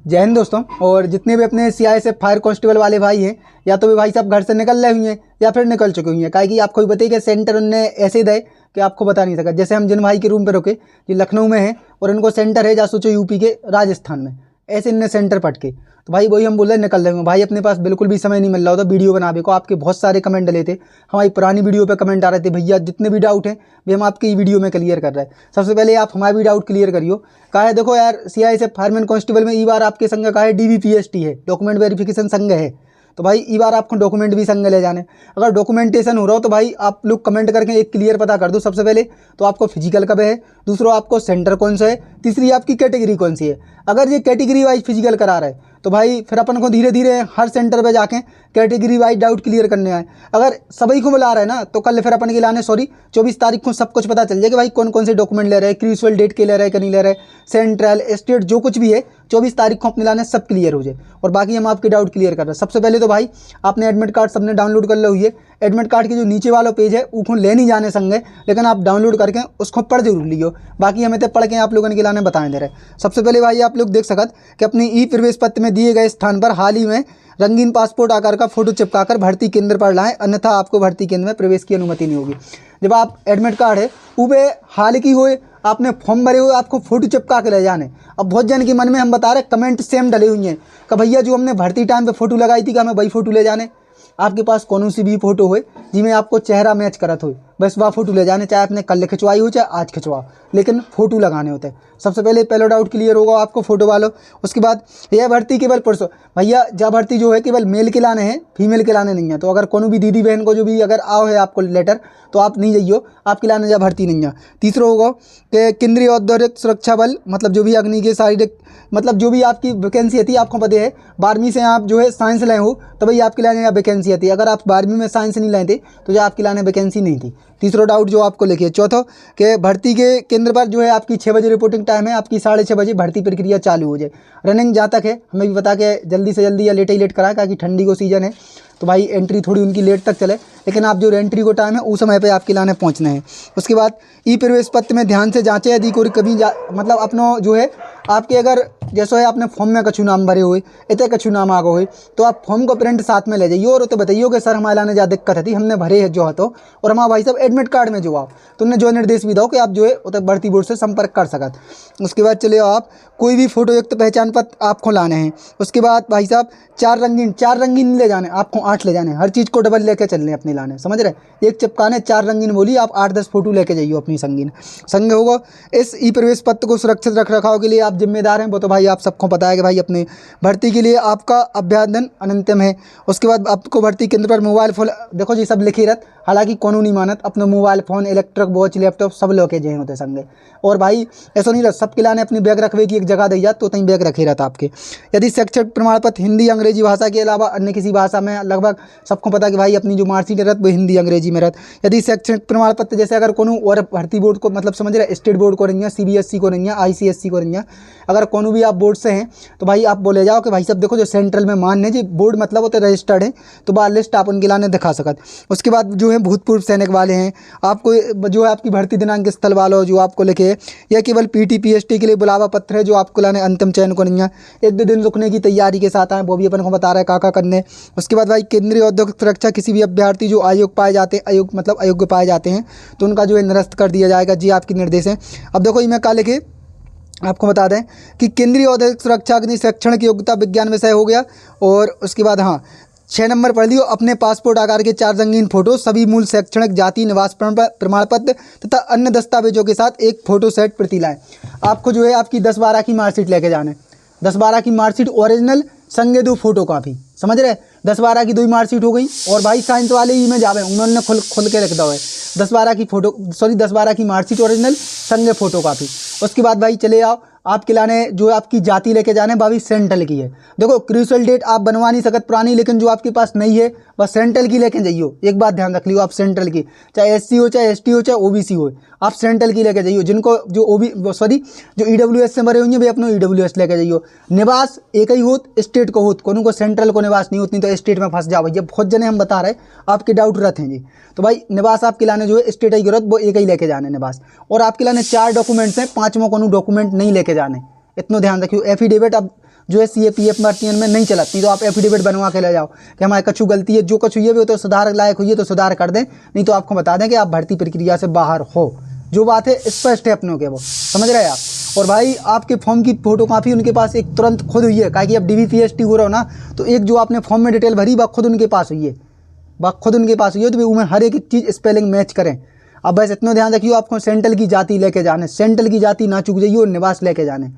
जय हिंद दोस्तों। और जितने भी अपने सीआईएसएफ फायर कांस्टेबल वाले भाई हैं, या तो वे भाई साहब घर से निकल रहे हुए हैं या फिर निकल चुके हुए हैं। काहे कि आपको भी बताइए कि सेंटर उनने ऐसे दे कि आपको बता नहीं सका। जैसे हम जिन भाई के रूम पे रुके, ये लखनऊ में है और इनको सेंटर है, जा सोचो यूपी के राजस्थान में, ऐसे इनने सेंटर पटके। तो भाई वही हम बोल रहे निकल रहे हैं भाई, अपने पास बिल्कुल भी समय नहीं मिल रहा होता वीडियो बनाने को। आपके बहुत सारे कमेंट डले थे, हमारी पुरानी वीडियो पे कमेंट आ रहे थे, भैया जितने भी डाउट हैं भी हम आपकी वीडियो में क्लियर कर रहे हैं। सबसे पहले आप हमारा भी डाउट क्लियर करियो। कहा है देखो यार, सीआईएसएफ फायरमैन कांस्टेबल में ई बार आपके संग का है डीवीपीएसटी है, डॉक्यूमेंट वेरिफिकेशन संग है। तो भाई ई बार आपको डॉक्यूमेंट भी संग ले जाने। अगर डॉक्यूमेंटेशन हो रहा हो तो भाई आप लोग कमेंट करके एक क्लियर पता कर दो। सबसे पहले तो आपको फिजिकल कब है, दूसरा आपको सेंटर कौन सा है, तीसरी आपकी कैटेगरी कौन सी है। अगर ये कैटेगरी वाइज फिजिकल करा रहा है तो भाई फिर अपन को धीरे धीरे हर सेंटर पे जाके कैटेगरी वाइज डाउट क्लियर करने आए। अगर सभी को बुला रहे हैं ना तो कल फिर अपन के लाने 24 तारीख को सब कुछ पता चल जाएगा भाई कौन कौन से डॉक्यूमेंट ले रहे हैं, क्रूशियल डेट के ले रहे हैं कि नहीं ले रहे, सेंट्रल स्टेट जो कुछ भी है 24 तारीख को अपने लाने सब क्लियर हो जाए। और बाकी हम आपके डाउट क्लियर कर रहे हैं। सबसे पहले तो भाई आपने एडमिट कार्ड सबने डाउनलोड कर लो हुई है। एडमिट कार्ड के जो नीचे वाला पेज है उसको ले नहीं जाने संग है, लेकिन आप डाउनलोड करके उसको पढ़ जरूर लियो। बाकी हमें तो पढ़ के आप लोगों के लाने बताएं दे रहे। सबसे पहले भाई आप लोग देख सकत कि अपनी ई प्रवेश पत्र में दिए गए स्थान पर हाल ही में रंगीन पासपोर्ट आकार का फोटो चिपकाकर भर्ती केंद्र पर लाएं, अन्यथा आपको भर्ती केंद्र में प्रवेश की अनुमति नहीं होगी। जब आप एडमिट कार्ड है ऊपे हाल की हुए आपने फॉर्म भरे हुए, आपको फोटो चिपका के ले जाने। अब बहुत जन के मन में हम बता रहे कमेंट सेम डले हुए हैं कि भैया जो हमने भर्ती टाइम पे फोटो लगाई थी कि हमें वही फोटो ले जाने। आपके पास कौन सी भी फोटो हो जिसमें आपको चेहरा मैच करत हो, बस वह फोटो ले जाने, चाहे आपने कल खिंचवाई हो चाहे आज खिंचवा, लेकिन फोटो लगाने होते हैं। सबसे पहले पहला डाउट क्लियर होगा आपको फोटो वालों। उसके बाद यह भर्ती केवल पुरुष, भैया जब भर्ती जो है केवल मेल के लाने हैं, फीमेल के लाने नहीं है। तो अगर कोनो भी दीदी बहन को जो भी अगर आओ है आपको लेटर तो आप नहीं जाइयो, आपके लाने जा भर्ती नहीं है। तीसरा होगा कि केंद्रीय औद्योगिक सुरक्षा बल, मतलब जो भी अग्नि के शारीरिक, मतलब जो भी आपकी वैकेंसी आती है, आपको पता है 12वीं से आप जो है साइंस लाए हो तो भाई आपके लाने वैकेंसी आती है। अगर आप 12वीं में साइंस नहीं लाए थे तो जो आपके लाने वैकेंसी नहीं थी। तीसरा डाउट जो आपको लिखिए। चौथा कि भर्ती के केंद्र पर जो है आपकी 6 बजे रिपोर्टिंग टाइम है, आपकी 6:30 बजे भर्ती प्रक्रिया चालू हो जाए। रनिंग जहाँ तक है हमें भी बता के जल्दी से जल्दी या लेट ही लेट कराएं, क्योंकि ठंडी को सीजन है तो भाई एंट्री थोड़ी उनकी लेट तक चले, लेकिन आप जो एंट्री को टाइम है उस समय पे आपके लाने पहुंचना है। उसके बाद ई प्रवेश पत्र में ध्यान से जांचें यदि कोई कभी मतलब अपना जो है आपके अगर जैसे है आपने फॉर्म में कछु नाम भरे हुए, इतने कछु नाम आ गए तो आप फॉर्म को प्रिंट साथ में ले जाइए और तो बताइए कि सर हमारे लाने ज़्यादा दिक्कत थी, हमने भरे है जो है तो, और हमारा भाई साहब एडमिट कार्ड में जो आप तो उन्हें जो निर्देश भी दो कि आप जो है उतर भर्ती बोर्ड से संपर्क कर सकत। उसके बाद चले आप कोई भी फोटो युक्त पहचान पत्र आपको लाने हैं। उसके बाद भाई साहब चार रंगीन ले जाने, आपको 8 ले जाने, हर चीज़ को डबल लेके चलने अपने लाने, समझ रहे। एक चिपकाने 4 रंगीन बोली, आप 8-10 फोटो लेके जाइए अपनी संग होगा। इस ई प्रवेश पत्र को सुरक्षित रख रखाव के लिए आप जिम्मेदार हैं, वो तो भाई आप सबको पता है कि भाई अपने भर्ती के लिए आपका अभ्यर्थन अनंतम है। उसके बाद आपको भर्ती केंद्र पर मोबाइल फोन, देखो जी सब लिखी रहत, हालांकि कानूनी मानत अपने mobile phone, electric watch, laptop सब लोग के जे होते संगे। और भाई ऐसा नहीं रहता सबके लाने अपनी बैग रखवे की एक जगह दी जात तो तहीं बैग रखे रहता आपके। यदि शैक्षणिक प्रमाण पत्र हिंदी अंग्रेजी भाषा के अलावा अन्य किसी भाषा में, लगभग सबको पता कि भाई अपनी जो मार्कशीट रहत वो हिंदी अंग्रेजी में रहत। यदि शैक्षणिक प्रमाण पत्र जैसे अगर कोनो और भर्ती बोर्ड को, मतलब समझ रहे स्टेट बोर्ड को नहीं है, सीबीएसई को नहीं है, आईसीएसई को नहीं है, अगर कोनो भी आप बोर्ड से हैं तो भाई आप बोले जाओ कि भाई सब देखो जो सेंट्रल में मान्य जो बोर्ड मतलब वो तो रजिस्टर्ड है, तो बार लिस्ट आप उनके लाने दिखा सकत। उसके बाद जो है भूतपूर्व सैनिक वाले हैं, आपको जो है आपकी भर्ती दिनांक स्थल वालों जो आपको लिखे, यह केवल पीटी-पीएसटी के लिए बुलावा पत्र है जो आपको लाने अंतिम चयन को नहीं है। 1-2 दिन रुकने की तैयारी के साथ आए, वो भी अपन को बता रहा है काका करने। उसके बाद भाई केंद्रीय औद्योगिक सुरक्षा, किसी भी अभ्यर्थी जो अयोग्य पाए जाते हैं, अयोग्य पाए जाते हैं तो उनका जो है निरस्त कर दिया जाएगा। जी आपके निर्देश हैं। अब देखो इनमें क्या लिखे आपको बता दें कि केंद्रीय औद्योगिक सुरक्षा की शैक्षणिक योग्यता विज्ञान विषय हो गया। और उसके बाद 6 नंबर पढ़ लियो, अपने पासपोर्ट आकार के 4 रंगीन फोटो, सभी मूल शैक्षणिक जाति निवास प्रमाण पत्र तथा अन्य दस्तावेजों के साथ एक फोटो सेट प्रति लाएं। आपको जो है आपकी 10-12 की मार्कशीट लेके जाने, 10-12 की मार्कशीट ओरिजिनल संगे 2 फोटो कॉपी, समझ रहे। 10-12 की 2 मार्कशीट हो गई। और भाई साइंस वाले ही में जावे उन्होंने खुल के रख दो है 10-12 की मार्कशीट ओरिजिनल संगे फोटो कॉपी। उसके बाद भाई चले आओ आपके लाने जो आपकी जाति लेके जाने भाभी सेंट्रल की है। देखो क्रूशियल डेट आप बनवा नहीं सकत पुरानी, लेकिन जो आपके पास नहीं है बस सेंट्रल की लेके जाइयो। एक बात ध्यान रख लियो, आप सेंट्रल की, चाहे एससी हो, चाहे एसटी हो, चाहे ओबीसी हो, आप सेंट्रल की लेके जाइयो। जिनको जो ईडब्ल्यूएस से भरे हुए हैं वे अपना ईडब्ल्यूएस लेके जाइयो। निवास एक ही होत, स्टेट को होत, कोनो को सेंट्रल को निवास नहीं होती तो स्टेट में फंस जाओ भैया। बहुत जने हम बता रहे आपके डाउट रहते हैं जी। तो भाई निवास आपके लाने जो है स्टेट ही जरूरत वो एक ही लेके जाने निवास। और आपके लाने 4 डॉक्यूमेंट्स हैं, 5वां कोनो डॉक्यूमेंट नहीं लेके जाने। इतना ध्यान रखियो। एफिडेविट अब जो है CAPF भर्तियों में नहीं चलती, तो आप एफिडेविट बनवा के ले जाओ कि हमारे कछु गलती है, जो कछु हुई है वो तो सुधार लायक हुई है तो सुधार कर दें, नहीं तो आपको बता दें कि आप भर्ती प्रक्रिया से बाहर हो। जो बात है स्पष्ट है अपनों के, वो समझ रहे हैं आप। और भाई आपके फॉर्म की फोटोकॉपी उनके पास एक तुरंत खुद हुई है, क्या कि अब DVPST हो रहा हो ना, तो एक जो आपने फॉर्म में डिटेल भरी वह खुद उनके पास हुई है, वह खुद उनके पास हुई है, तो उनमें हर एक चीज़ स्पेलिंग मैच करें। अब बस इतना ध्यान रखिए, आपको सेंट्रल की जाति लेके जाने, सेंट्रल की जाति ना चूक जाइए, और निवास लेके जाने,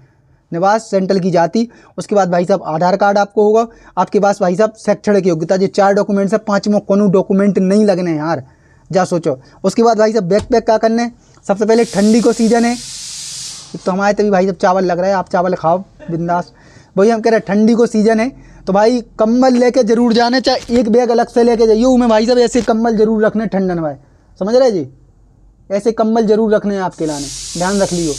निवास सेंट्रल की जाति। उसके बाद भाई साहब आधार कार्ड आपको होगा, आपके पास भाई साहब शैक्षणिक योग्यता, ये 4 डॉक्यूमेंट्स है, 5वां कोनो डॉक्यूमेंट नहीं लगने हैं यार, जा सोचो। उसके बाद भाई साहब बैकपैक क्या करने, सबसे पहले ठंडी को सीजन है, तो हमारे तभी भाई साहब चावल लग रहा है, आप चावल खाओ बिंदास। वही हम कह रहे हैं ठंडी को सीजन है, तो भाई कंबल लेके जरूर जाने, चाहे एक बैग अलग से लेके जाइए, उनमें भाई साहब ऐसे कंबल जरूर रखने ठंडन भाई, समझ रहे जी, ऐसे कंबल जरूर रखने हैं आपके लाने, ध्यान रख लियो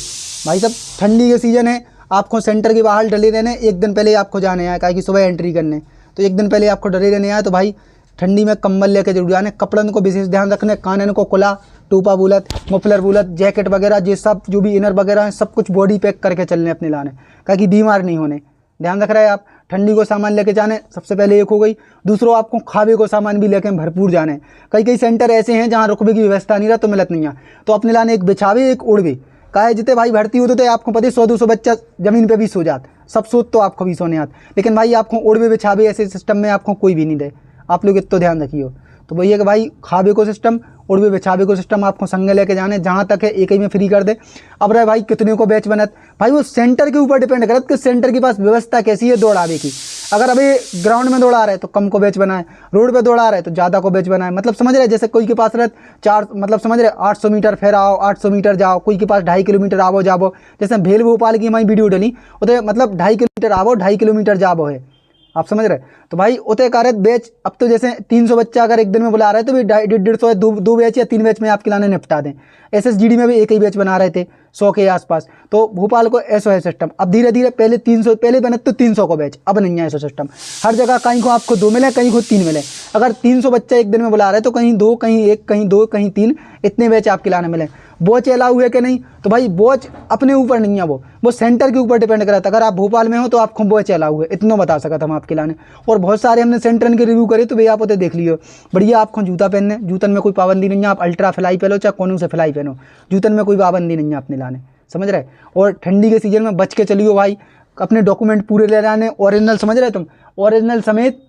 भाई साहब। ठंडी के सीजन है, आपको सेंटर के बाहर डले रहने, एक दिन पहले आपको जाने आए, कि सुबह एंट्री करने, तो एक दिन पहले आपको डले रहने आए, तो भाई ठंडी में कंबल लेके जरूर जाने। कपड़न को विशेष ध्यान रखने, कानन को खुला, टोपा बुलत, मफलर बुलत, जैकेट वगैरह, ये सब जो भी इनर वगैरह हैं सब कुछ बॉडी पैक करके चलने अपने लाने, कि बीमार नहीं होने, ध्यान रख रहे हैं आप। ठंडी को सामान लेके जाने, सबसे पहले एक हो गई। दूसरों आपको खावे को सामान भी लेके भरपूर जाने, कई कई सेंटर ऐसे हैं जहाँ रुकने की व्यवस्था नहीं रहा तो मिलत नहीं है, तो अपने लाने एक बिछावे एक उड़वे, काहे जितने भाई भर्ती होते थे आपको पता है 100-200 बच्चा ज़मीन पे भी सो जात, सब सोच तो आपको भी सोने आते, लेकिन भाई आपको उड़वे बिछावे ऐसे सिस्टम में आपको कोई भी नहीं दे, आप लोग इतना ध्यान रखिए। तो वही है कि भाई खावे को सिस्टम, उड़वे बिछावे को सिस्टम आपको संग लेके जाने, जहाँ तक है एक ही में फ्री कर दे। अब रहे भाई कितने को बैच बनत, भाई वो सेंटर के ऊपर डिपेंड करत कि सेंटर के पास व्यवस्था कैसी है दौड़ावे की। अगर अभी ग्राउंड में दौड़ा रहे तो कम को बैच बनाए, रोड पे दौड़ा रहे तो ज़्यादा को बैच बनाए, मतलब समझ रहे, जैसे कोई के पास रहत 4 मतलब समझ रहे 800 मीटर फिर आओ, 800 मीटर जाओ, कोई के पास 2.5 किलोमीटर आवो जाबो, जैसे भेल भोपाल की हमारी वीडियो डली उतने मतलब 2.5 किलोमीटर आवो 2.5 किलोमीटर जाबो है, आप समझ रहे। तो भाई उतने कारत बैच, अब तो जैसे 300 बच्चा अगर एक दिन में बुला रहे हैं तो भी 150 दो बैच या 3 बैच में आपके लाने निपटा दें। SSGD में भी एक ही बैच बना रहे थे 100 के आसपास, तो भोपाल को ऐसा है सिस्टम। अब धीरे धीरे पहले 300 पहले बने तो 300 को बैच, अब नहीं है ऐसा सिस्टम। हर जगह कहीं को आपको 2 मिले, कहीं को 3 मिले। अगर 300 बच्चा एक दिन में बुला रहे तो कहीं 2, कहीं 1, कहीं 2, कहीं 3, इतने बैच आपके लाने मिले। बोच अलाउ है कि नहीं, तो भाई बोच अपने ऊपर नहीं है, वो सेंटर के ऊपर डिपेंड करता है। अगर आप भोपाल में हो तो आपको बोच अलाउ है, इतना बता सकता हम आपके लाने। और बहुत सारे हमने सेंटर के रिव्यू करे तो भैया आप उसे देख लियो, बढ़िया आपको जूता पहनने, जूतन में कोई पाबंदी नहीं है, आप अल्ट्रा फ्लाई पहनो चाहे कोनो से फ्लाई पहनो, जूतन में कोई पाबंदी नहीं है अपने लाने, समझ रहे। और ठंडी के सीजन में बच के चलियो भाई, अपने डॉक्यूमेंट पूरे ले जाने, ओरिजिनल, समझ रहे तुम, ओरिजिनल समेत,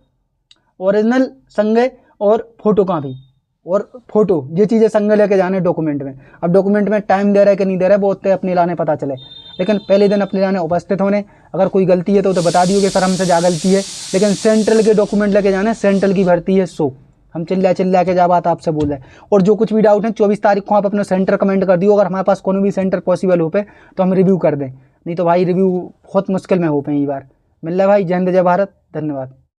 ओरिजिनल संगे और फोटो कॉपी और फोटो, ये चीज़ें संग लेके जाने डॉक्यूमेंट में। अब डॉक्यूमेंट में टाइम दे रहा है कि नहीं दे रहा है वो उतने अपने लाने पता चले, लेकिन पहले दिन अपने लाने उपस्थित होने। अगर कोई गलती है तो बता दियो कि सर हमसे जा गलती है, लेकिन सेंट्रल के डॉक्यूमेंट लेके जाने, सेंट्रल की भर्ती है, सो हम चिल्ला के जा बात आपसे बोल रहे हैं। और जो कुछ भी डाउट है 24 तारीख को आप अपना सेंटर कमेंट कर दियो, अगर हमारे पास कोनो भी सेंटर पॉसिबल हो पे तो हम रिव्यू कर दें, नहीं तो भाई रिव्यू बहुत मुश्किल में हो पे। ये बार मिल रहा है भाई। जय हिंद जय भारत, धन्यवाद।